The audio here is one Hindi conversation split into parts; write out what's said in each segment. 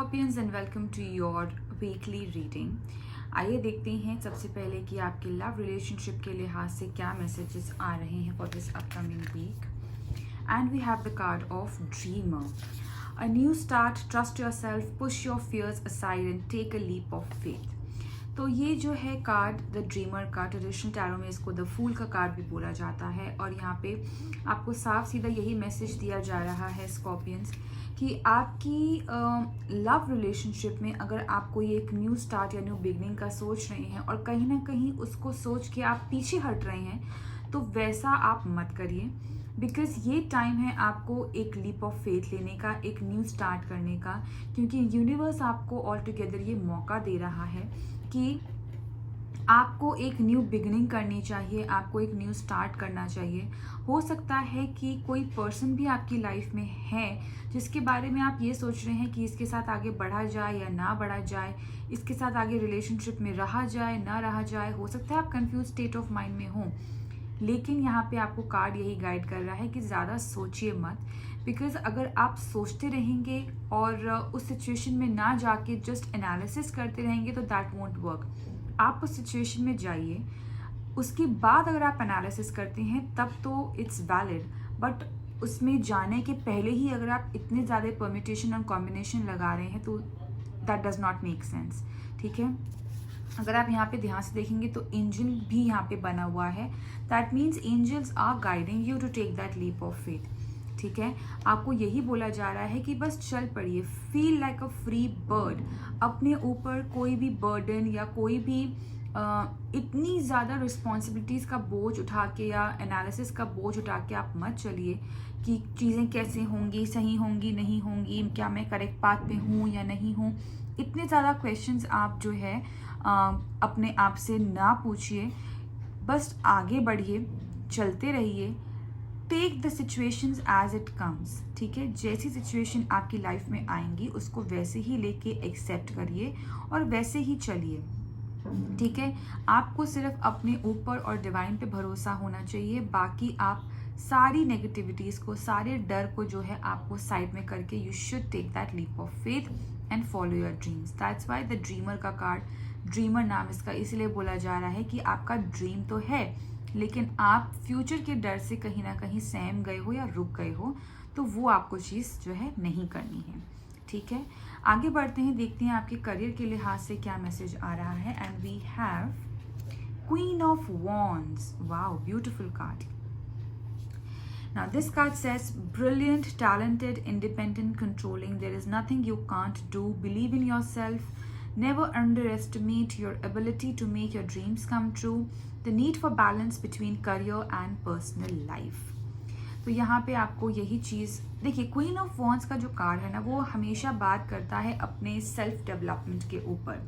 Scorpions and welcome to your weekly reading. आइए देखते हैं सबसे पहले कि आपके लव रिलेशनशिप के लिहाज से क्या मैसेजेस आ रहे हैं for this upcoming week. And we have the card of dreamer. A new start, trust yourself, push your fears aside and take a leap of faith. तो ये जो है कार्ड द ड्रीमर का, ट्रेडिशनल टैरो में इसको द फूल का कार्ड भी बोला जाता है। और यहाँ पे आपको साफ सीधा यही मैसेज दिया जा रहा है स्कॉर्पियंस कि आपकी लव रिलेशनशिप में अगर आप कोई एक न्यू स्टार्ट या न्यू बिगनिंग का सोच रहे हैं और कहीं ना कहीं उसको सोच के आप पीछे हट रहे हैं, तो वैसा आप मत करिए। बिकॉज ये टाइम है आपको एक लीप ऑफ फेथ लेने का, एक न्यू स्टार्ट करने का, क्योंकि यूनिवर्स आपको ऑल टुगेदर ये मौका दे रहा है कि आपको एक न्यू बिगनिंग करनी चाहिए, आपको एक न्यू स्टार्ट करना चाहिए। हो सकता है कि कोई पर्सन भी आपकी लाइफ में है जिसके बारे में आप ये सोच रहे हैं कि इसके साथ आगे बढ़ा जाए या ना बढ़ा जाए, इसके साथ आगे रिलेशनशिप में रहा जाए ना रहा जाए। हो सकता है आप कंफ्यूज स्टेट ऑफ माइंड में हो, लेकिन यहाँ पे आपको कार्ड यही गाइड कर रहा है कि ज़्यादा सोचिए मत। बिकॉज अगर आप सोचते रहेंगे और उस सिचुएशन में ना जाके जस्ट एनालिसिस करते रहेंगे तो दैट वोंट वर्क। आप उस सिचुएशन में जाइए, उसके बाद अगर आप एनालिसिस करते हैं तब तो इट्स वैलिड, बट उसमें जाने के पहले ही अगर आप इतने ज़्यादा परम्यूटेशन और कॉम्बिनेशन लगा रहे हैं तो that does not make sense. ठीक है, अगर आप यहाँ पे ध्यान से देखेंगे तो एंजल भी यहाँ पे बना हुआ है। That means angels are guiding you to take that leap of faith. ठीक है, आपको यही बोला जा रहा है कि बस चल पड़िए, feel like a free bird. अपने ऊपर कोई भी बर्डन या कोई भी इतनी ज़्यादा रिस्पॉन्सिबिलिटीज़ का बोझ उठा के या एनालिसिस का बोझ उठा के आप मत चलिए कि चीज़ें कैसे होंगी, सही होंगी नहीं होंगी, क्या मैं करेक्ट पाथ पे हूँ या नहीं हूँ। इतने ज़्यादा क्वेश्चंस आप जो है अपने आप से ना पूछिए, बस आगे बढ़िए, चलते रहिए। Take the situations as it comes. ठीक है, जैसी सिचुएशन आपकी लाइफ में आएंगी उसको वैसे ही लेके एक्सेप्ट करिए और वैसे ही चलिए। ठीक है, आपको सिर्फ अपने ऊपर और डिवाइन पे भरोसा होना चाहिए। बाकी आप सारी नेगेटिविटीज़ को, सारे डर को जो है आपको साइड में करके you should take that leap of faith and follow your dreams. That's why the dreamer का कार्ड, ड्रीमर नाम इसका इसलिए बोला जा रहा है कि आपका ड्रीम तो है, लेकिन आप फ्यूचर के डर से कहीं ना कहीं सहम गए हो या रुक गए हो, तो वो आपको चीज़ जो है नहीं करनी है। ठीक है, आगे बढ़ते हैं, देखते हैं आपके करियर के लिहाज से क्या मैसेज आ रहा है। And we have queen of wands. Wow, beautiful card. Now this card says brilliant, talented, independent, controlling. There is nothing you can't do. Believe in yourself. Never underestimate your ability to make your dreams come true. The need for balance between career and personal life. तो यहाँ पे आपको यही चीज़ देखिए, क्वीन ऑफ वॉन्ड्स का जो कार्ड है ना, वो हमेशा बात करता है अपने सेल्फ डेवलपमेंट के ऊपर।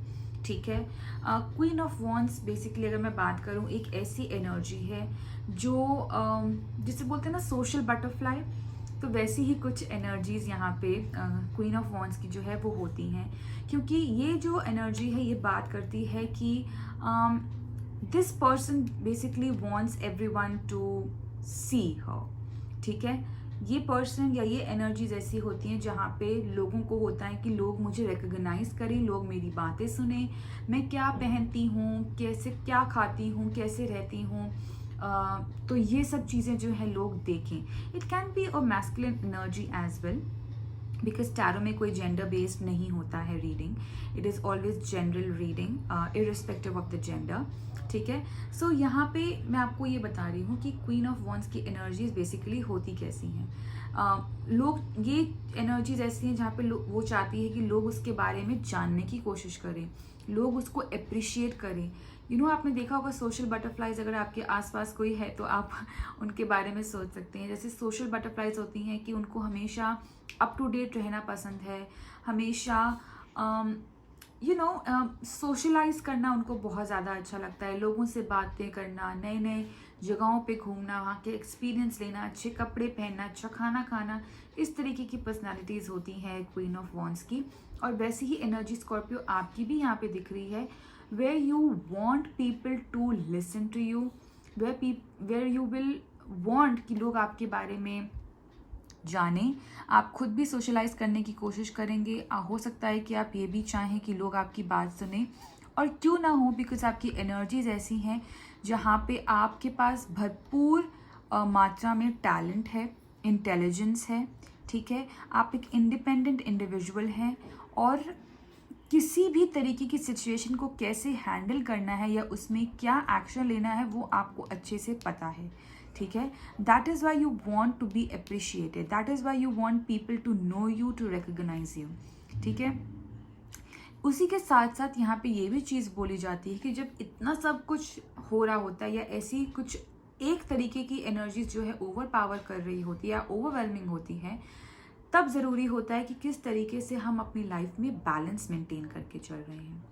ठीक है, क्वीन ऑफ वॉन्ड्स बेसिकली अगर मैं बात करूँ, एक ऐसी एनर्जी है जो जिसे बोलते हैं ना सोशल बटरफ्लाई, तो वैसी ही कुछ एनर्जीज यहाँ पे क्वीन ऑफ वॉन्ड्स की जो है वो होती हैं। क्योंकि ये जो एनर्जी है ये बात करती है कि this person basically wants everyone to see her. ठीक है, ये पर्सन या ये एनर्जीज ऐसी होती हैं जहाँ पे लोगों को होता है कि लोग मुझे रिकग्नाइज करें, लोग मेरी बातें सुने, मैं क्या पहनती हूँ, कैसे क्या खाती हूँ, कैसे रहती हूँ, तो ये सब चीज़ें जो है लोग देखें। It can be a masculine energy as well, because tarot में कोई जेंडर बेस्ड नहीं होता है reading, it is always general reading irrespective of the gender. ठीक है, सो यहाँ पे मैं आपको ये बता रही हूँ कि क्वीन ऑफ वॉन्ड्स की एनर्जीज बेसिकली होती कैसी हैं। लोग ये एनर्जीज ऐसी हैं जहाँ पे वो चाहती है कि लोग उसके बारे में जानने की कोशिश करें, लोग उसको अप्रिशिएट करें। आपने देखा होगा सोशल बटरफ्लाइज, अगर आपके आसपास कोई है तो आप उनके बारे में सोच सकते हैं। जैसे सोशल बटरफ्लाइज होती हैं कि उनको हमेशा अप टू डेट रहना पसंद है, हमेशा सोशलाइज करना उनको बहुत ज़्यादा अच्छा लगता है, लोगों से बातें करना, नए नए जगहों पे घूमना, वहाँ के एक्सपीरियंस लेना, अच्छे कपड़े पहनना, अच्छा खाना खाना, इस तरीके की पर्सनालिटीज़ होती हैं क्वीन ऑफ वॉन्ड्स की। और वैसी ही एनर्जी स्कॉर्पियो आपकी भी यहाँ पे दिख रही है, where you want people to listen to you, where you will want कि लोग आपके बारे में जानें, आप खुद भी सोशलाइज करने की कोशिश करेंगे। हो सकता है कि आप ये भी चाहें कि लोग आपकी बात सुने, और क्यों ना हो, बिकॉज आपकी एनर्जीज ऐसी हैं जहाँ पे आपके पास भरपूर मात्रा में टैलेंट है, इंटेलिजेंस है, ठीक है। आप एक इंडिपेंडेंट इंडिविजुअल हैं, और किसी भी तरीके की सिचुएशन को कैसे हैंडल करना है या उसमें क्या एक्शन लेना है वो आपको अच्छे से पता है, ठीक है। That is why you want to be appreciated, that is why you want people to know you, to recognize you, ठीक है। उसी के साथ साथ यहाँ पे ये भी चीज़ बोली जाती है कि जब इतना सब कुछ हो रहा होता है या ऐसी कुछ एक तरीके की एनर्जीज जो है ओवर पावर कर रही होती है या ओवरवेलमिंग होती है, तब ज़रूरी होता है कि किस तरीके से हम अपनी लाइफ में बैलेंस मेंटेन करके चल रहे हैं,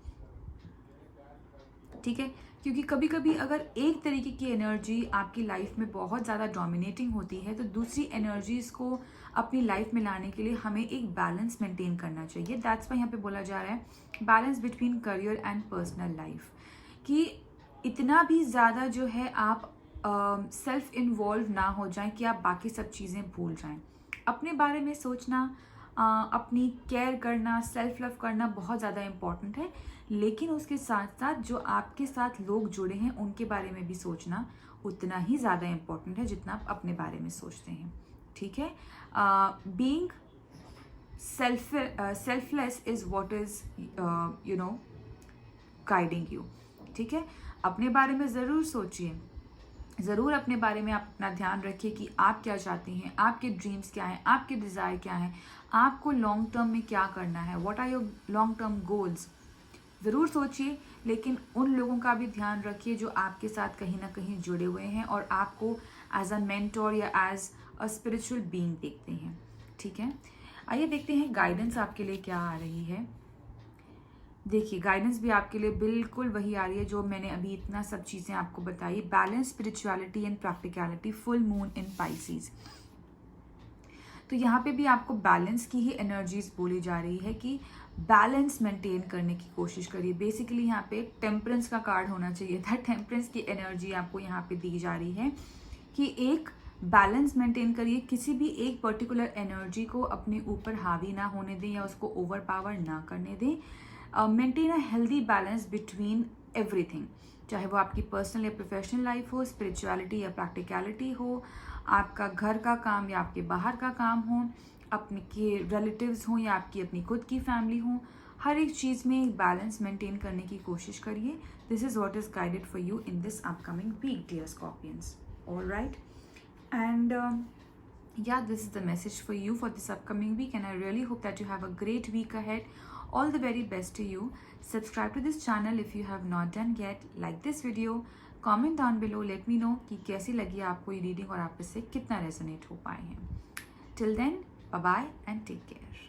ठीक है। क्योंकि कभी कभी अगर एक तरीके की एनर्जी आपकी लाइफ में बहुत ज़्यादा डोमिनेटिंग होती है, तो दूसरी एनर्जीज को अपनी लाइफ में लाने के लिए हमें एक बैलेंस मेंटेन करना चाहिए। दैट्स वाई यहाँ पे बोला जा रहा है balance between career and personal life, कि इतना भी ज़्यादा जो है आप सेल्फ इन्वॉल्व ना हो जाएं कि आप बाकी सब चीज़ें भूल जाएं। अपने बारे में सोचना, अपनी केयर करना, सेल्फ लव करना बहुत ज़्यादा इम्पॉर्टेंट है, लेकिन उसके साथ साथ जो आपके साथ लोग जुड़े हैं उनके बारे में भी सोचना उतना ही ज़्यादा इम्पॉर्टेंट है जितना आप अपने बारे में सोचते हैं, ठीक है। Being selfless is what is guiding you, ठीक है। अपने बारे में ज़रूर सोचिए, ज़रूर अपने बारे में आप अपना ध्यान रखिए कि आप क्या चाहते हैं, आपके ड्रीम्स क्या हैं, आपके डिज़ायर क्या हैं, आपको लॉन्ग टर्म में क्या करना है, what are your long term goals. ज़रूर सोचिए, लेकिन उन लोगों का भी ध्यान रखिए जो आपके साथ कहीं ना कहीं जुड़े हुए हैं और आपको एज अ मेंटोर या एज अ स्पिरिचुअल बीइंग देखते हैं, ठीक है। आइए देखते हैं गाइडेंस आपके लिए क्या आ रही है। देखिए, गाइडेंस भी आपके लिए बिल्कुल वही आ रही है जो मैंने अभी इतना सब चीज़ें आपको बताई। Balance, spirituality and practicality, full moon in Pisces. तो यहाँ पे भी आपको बैलेंस की ही एनर्जीज बोली जा रही है कि बैलेंस मेंटेन करने की कोशिश करिए। बेसिकली यहाँ पे टेम्परेंस का कार्ड होना चाहिए था। टेम्परेंस की एनर्जी आपको यहाँ पे दी जा रही है कि एक बैलेंस मेंटेन करिए, किसी भी एक पर्टिकुलर एनर्जी को अपने ऊपर हावी ना होने दें या उसको ओवर पावर ना करने दें। Maintain a healthy balance between everything, चाहे वो आपकी पर्सनल या प्रोफेशनल लाइफ हो, स्पिरिचुअलिटी या प्रैक्टिकलिटी हो, आपका घर का काम या आपके बाहर का काम हो, अपने के रिलेटिव्स हों या आपकी अपनी खुद की फैमिली हो, हर एक चीज़ में एक बैलेंस मेंटेन करने की कोशिश करिए। This is what is guided for you in this upcoming week, dear scorpions. All right, and yeah, this is the message for you for this upcoming week, and I really hope that you have a great week ahead. All the very best to you. Subscribe to this channel if you have not done yet. Like this video, comment down below, let me know कि कैसी लगी आपको ये रीडिंग और आप इससे कितना रेजोनेट हो पाए हैं। Till then, bye bye and take care.